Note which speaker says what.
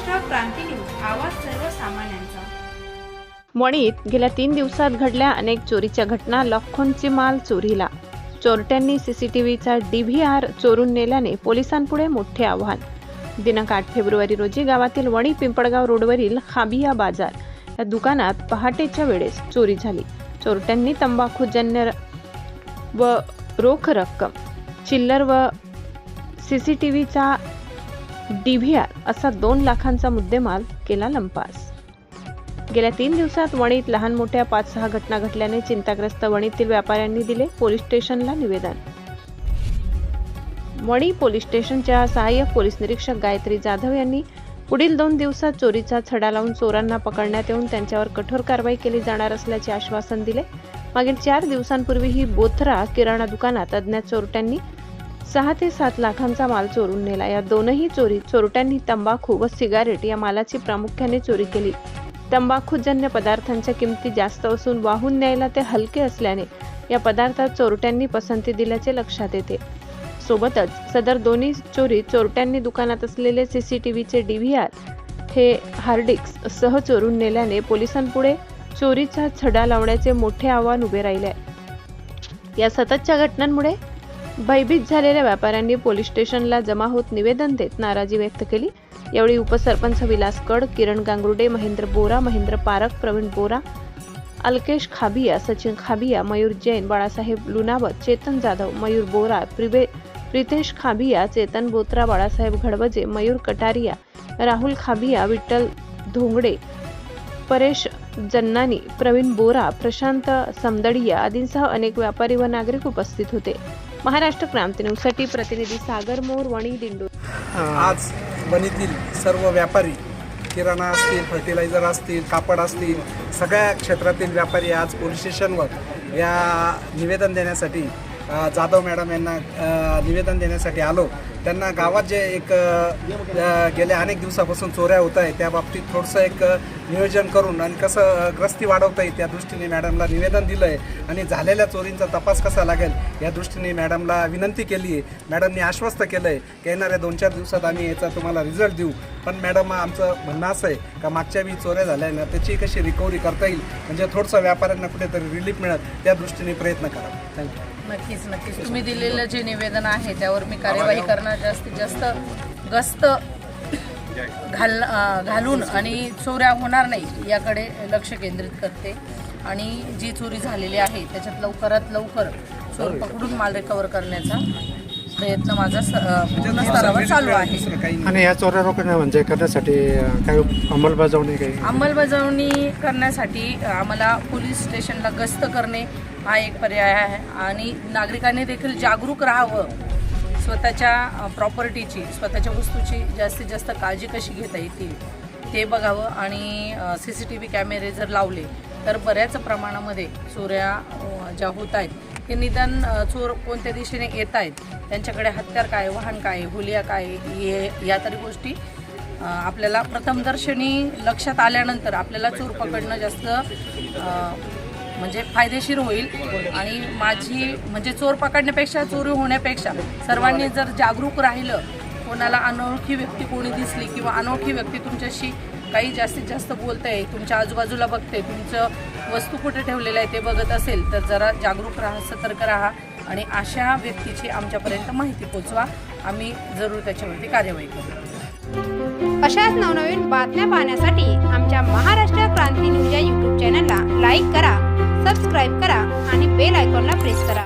Speaker 1: महाराष्ट्र क्रांती news, आवाज सर्वसामान्यांचा।
Speaker 2: वणीत गेल्या 3 दिवसात घडल्या अनेक चोरीच्या घटना। लाखोंची माल चोरीला। चोरट्यांनी सीसीटीव्हीचा DVR चोरून नेल्याने पोलिसांपुढे मोठे आव्हान। दिनांक 8 फेब्रुवारी रोजी गावातील वणी पिंपळगाव रोडवरील खाबिया बाजार या दुकानात पहाटेच्या वेळेस चोरी झाली। चोरट्यांनी तंबाखूजन्य व रोख रक्कम, चिल्लर व सीसीटीव्हीचा DVR असा 2 लाखांचा मुद्देमाल केला लंपास। गेल्या 3 दिवसात वणीत लहान मोठ्या 5-6 घटना घडल्याने चिंताग्रस्त वणीतील व्यापाऱ्यांनी दिले पोलीस स्टेशनला निवेदन। वणी पोलीस स्टेशनच्या सहाय्यक पोलीस निरीक्षक गायत्री जाधव यांनी पुढील 2 दिवसात चोरीचा छडा लावून चोरांना पकडण्यात येऊन त्यांच्यावर कठोर कारवाई केली जाणार असल्याचे आश्वासन दिले। मागील 4 दिवसांपूर्वी ही बोथरा किराणा दुकानात अज्ञात चोरट्यांनी 6 ते 7 लाखांचा माल चोरून नेला। या दोनही चोरीत चोरट्यांनी तंबाखू व सिगारेट या मालाची प्रामुख्याने चोरी केली। तंबाखूजन्य पदार्थांच्या किमती जास्त असून वाहून न्यायला ते हलके असल्याने या पदार्थात चोरट्यांनी पसंती दिल्याचे लक्षात येते। सोबतच सदर दोन्ही चोरीत चोरट्यांनी दुकानात असलेले सीसीटीव्हीचे DVR हे हार्ड डिस्क सह चोरून नेल्याने पोलिसांपुढे चोरीचा छडा लावण्याचे मोठे आव्हान उभे राहिले। या सततच्या घटनांमुळे भयभीत झालेल्या व्यापाऱ्यांनी पोलीस स्टेशनला जमा होत निवेदन देत नाराजी व्यक्त केली। यावेळी उपसरपंच विलास कड, किरण गांगुर्डे, महेंद्र बोरा, महेंद्र पारक, प्रवीण बोरा, अलकेश खाबिया, सचिन खाबिया, मयूर जैन, बाळासाहेब लुनावत, चेतन जाधव, मयूर बोरा, प्रितेश खाबिया, चेतन बोत्रा, बाळासाहेब घडवजे, मयूर कटारिया, राहुल खाबिया, विठ्ठल धोंगडे, परेश जन्नानी, प्रवीण बोरा, प्रशांत समदडिया आदींसह अनेक व्यापारी व नागरिक उपस्थित होते। महाराष्ट्र क्रांती न्यूजसाठी प्रतिनिधी सागर मोर, वणी, दिंडोरी।
Speaker 3: आज वणीतील सर्व व्यापारी, किराणा असतील, फर्टिलायझर असतील, कापड असतील, सगळ्या क्षेत्रातील व्यापारी आज पोलीस स्टेशनवर या निवेदन देण्यासाठी जाधव मॅडम यांना निवेदन देण्यासाठी आलो। त्यांना गावात जे एक गेल्या अनेक दिवसापासून चोऱ्या होत आहे त्या बाबतीत थोडंसं एक नियोजन करून आणि कसं ग्रस्ती वाढवता येईल त्या दृष्टीने मॅडमला निवेदन दिलं आहे आणि झालेल्या चोरींचा तपास कसा लागेल या दृष्टीने मॅडमला विनंती केली आहे। मॅडमने आश्वस्त केलं आहे की येणाऱ्या 2-4 दिवसात आम्ही याचा तुम्हाला रिझल्ट देऊ। पण मॅडम आमचं म्हणणं असं आहे का मागच्या वेळी चोऱ्या झाल्या ना त्याची कशी रिकव्हरी करता येईल म्हणजे थोडंसं व्यापाऱ्यांना कुठेतरी रिलीफ मिळत त्या दृष्टीने प्रयत्न करा। थँक्यू।
Speaker 4: नक्कीच तुम्ही दिलेलं जे निवेदन आहे त्यावर मी कार्यवाही करणार। जास्तीत जास्त गस्त घालून आणि चोऱ्या होणार नाही याकडे लक्ष केंद्रित करते आणि जी चोरी झालेली आहे त्याच्यात लवकरात लवकर चोर पकडून माल रिकवर करण्याचा प्रयत्न माझा पूर्ण स्तरावर चालू आहे।
Speaker 5: आणि या चोऱ्या रोखण्या म्हणजे करण्यासाठी काही
Speaker 4: अंमलबजावणी करण्यासाठी आम्हाला पोलीस स्टेशनला गस्त करणे हा एक पर्याय आहे आणि नागरिकांनी देखील जागरूक राहावं। स्वतःच्या प्रॉपर्टीची, स्वतःच्या वस्तूची जास्तीत जास्त काळजी कशी घेता येतील ते बघावं आणि CCTV कॅमेरे जर लावले तर बऱ्याच प्रमाणामध्ये चोऱ्या ज्या होत आहेत ते निदान चोर कोणत्या दिशेने येत आहेत, त्यांच्याकडे हत्यार काय, वाहन काय, हुलिया काय, या तरी गोष्टी आपल्याला प्रथमदर्शनी लक्षात आल्यानंतर आपल्याला चोर पकडणं जास्त म्हणजे फायदेशीर होईल। आणि माझी म्हणजे चोर पकडण्यापेक्षा चोरी होण्यापेक्षा सर्वांनी जर जागरूक राहिलं, कोणाला अनोळखी व्यक्ती कोणी दिसली किंवा अनोळखी व्यक्ती तुमच्याशी काही जास्तीत जास्त बोलते, तुमच्या आजूबाजूला बघते, तुमचं वस्तू कुठे ठेवलेलं आहे ते बघत असेल तर जरा जागरूक राहा, सतर्क राहा आणि अशा व्यक्तीची आमच्यापर्यंत माहिती पोचवा। आम्ही जरूर त्याच्यावरती कार्यवाही करू।
Speaker 1: अशाच नवनवीन बातम्या पाहण्यासाठी आमच्या महाराष्ट्र क्रांती न्यूज या YouTube चॅनलला लाईक करा, सबस्क्राईब करा आणि बेल आयकॉनला प्रेस करा।